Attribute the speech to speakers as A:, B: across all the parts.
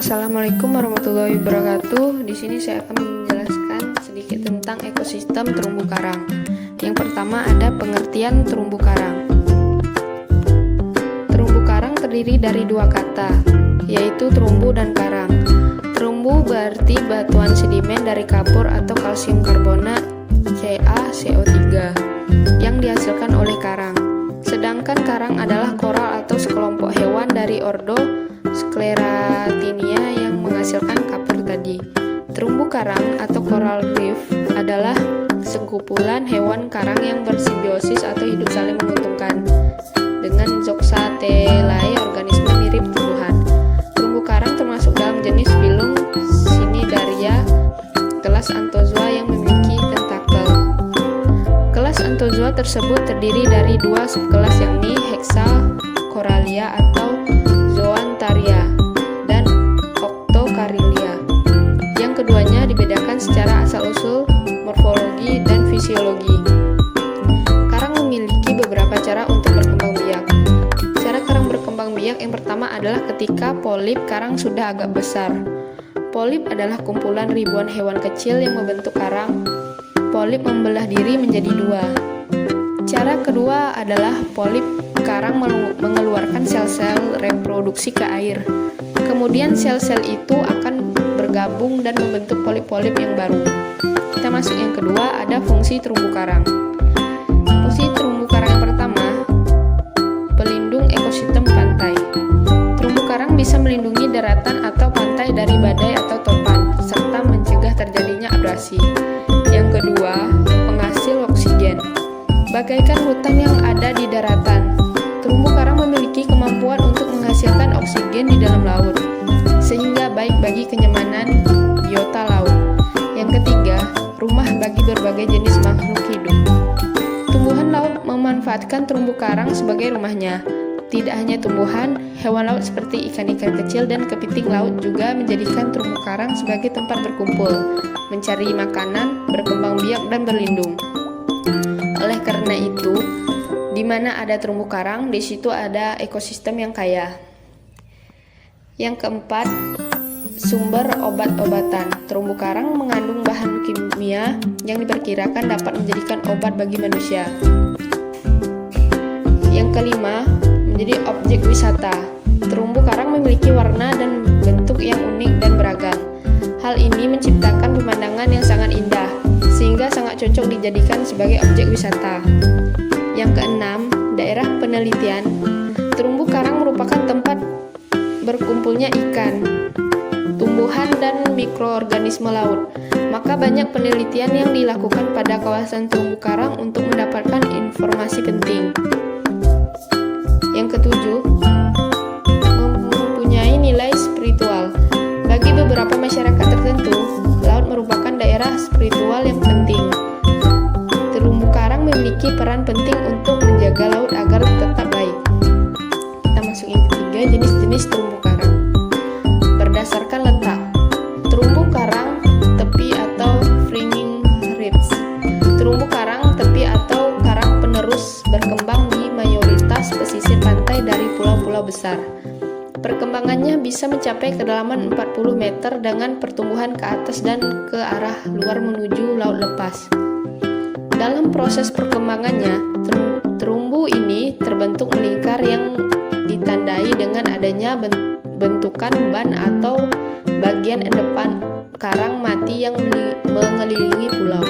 A: Assalamualaikum warahmatullahi wabarakatuh. Di sini saya akan menjelaskan sedikit tentang ekosistem terumbu karang. Yang pertama ada pengertian terumbu karang. Terumbu karang terdiri dari dua kata, yaitu terumbu dan karang. Terumbu berarti batuan sedimen dari kapur atau kalsium karbonat CaCO3 yang dihasilkan oleh karang. Sedangkan karang adalah koral atau sekelompok hewan dari ordo Scleratinia yang menghasilkan kapur tadi. Terumbu karang atau coral reef adalah sekumpulan hewan karang yang bersimbiosis atau hidup saling menguntungkan dengan Zoxatelae, organisme mirip tumbuhan. Terumbu karang termasuk dalam jenis filum Cnidaria kelas Anthozoa yang memiliki tentakel. Kelas Anthozoa tersebut terdiri dari dua subkelas yakni Hexacoralia atau Zoantharia dan Octocarilia. Yang keduanya dibedakan secara asal-usul, morfologi, dan fisiologi. Karang memiliki beberapa cara untuk berkembang biak. Cara karang berkembang biak yang pertama adalah ketika polip karang sudah agak besar. Polip adalah kumpulan ribuan hewan kecil yang membentuk karang. Polip membelah diri menjadi dua. Cara kedua adalah polip karang mengeluarkan sel-sel reproduksi ke air. Kemudian sel-sel itu akan bergabung dan membentuk polip-polip yang baru. Kita masuk yang kedua, ada fungsi terumbu karang. Fungsi terumbu karang yang pertama, pelindung ekosistem pantai. Terumbu karang bisa melindungi daratan atau pantai dari badai atau topan, serta mencegah terjadinya abrasi. Yang kedua, penghasil oksigen. Bagaikan hutan yang ada di daratan, terumbu karang memiliki kemampuan untuk menghasilkan oksigen di dalam laut, sehingga baik bagi kenyamanan biota laut. Yang ketiga, rumah bagi berbagai jenis makhluk hidup. Tumbuhan laut memanfaatkan terumbu karang sebagai rumahnya. Tidak hanya tumbuhan, hewan laut seperti ikan-ikan kecil dan kepiting laut juga menjadikan terumbu karang sebagai tempat berkumpul, mencari makanan, berkembang biak, dan berlindung. Oleh karena itu, di mana ada terumbu karang, di situ ada ekosistem yang kaya. Yang keempat, sumber obat-obatan. Terumbu karang mengandung bahan kimia yang diperkirakan dapat menjadikan obat bagi manusia. Yang kelima, menjadi objek wisata. Terumbu karang memiliki warna dan bentuk yang unik dan beragam. Hal ini menciptakan pemandangan yang sangat indah, sehingga sangat cocok dijadikan sebagai objek wisata. Yang keenam, daerah penelitian. Terumbu karang merupakan tempat berkumpulnya ikan, tumbuhan, dan mikroorganisme laut. Maka banyak penelitian yang dilakukan pada kawasan terumbu karang untuk mendapatkan informasi penting. Yang ketujuh, mempunyai nilai spiritual. Bagi beberapa masyarakat tertentu, laut merupakan daerah spiritual yang penting. Terumbu karang memiliki peran penting untuk menjaga laut agar tetap baik. Kita masuk yang ketiga, jenis-jenis terumbu karang. Berdasarkan letak, terumbu karang tepi atau fringing reefs. Terumbu karang tepi atau karang penerus berkembang di mayoritas pesisir pantai dari pulau-pulau besar. Perkembangannya bisa mencapai kedalaman 40 meter dengan pertumbuhan ke atas dan ke arah luar menuju laut lepas. Dalam proses perkembangannya, terumbu ini terbentuk melingkar yang ditandai dengan adanya bentukan ban atau bagian depan karang mati yang mengelilingi pulau.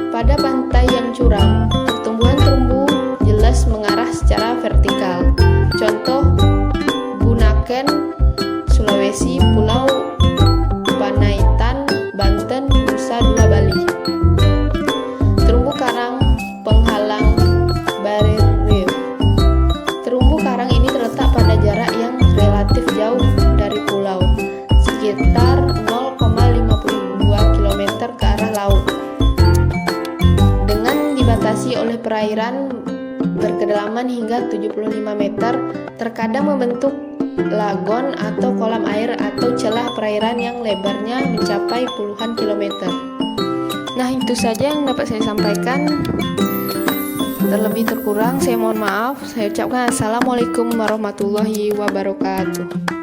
A: Pada pantai yang curam, pertumbuhan terumbu jelas mengarah secara vertikal. Contoh, Bunaken, Sulawesi, Pulau Panaitan, Banten, Nusa Dua Bali. Terumbu karang penghalang barrier reef. Terumbu karang ini terletak pada jarak yang relatif jauh dari pulau, sekitar 0,52 km ke arah laut. Dengan dibatasi oleh perairan berkedalaman hingga 75 meter, terkadang membentuk lagon atau kolam air atau celah perairan yang lebarnya mencapai puluhan kilometer. Nah, itu saja yang dapat saya sampaikan. Terlebih terkurang saya mohon maaf. Saya ucapkan assalamualaikum warahmatullahi wabarakatuh.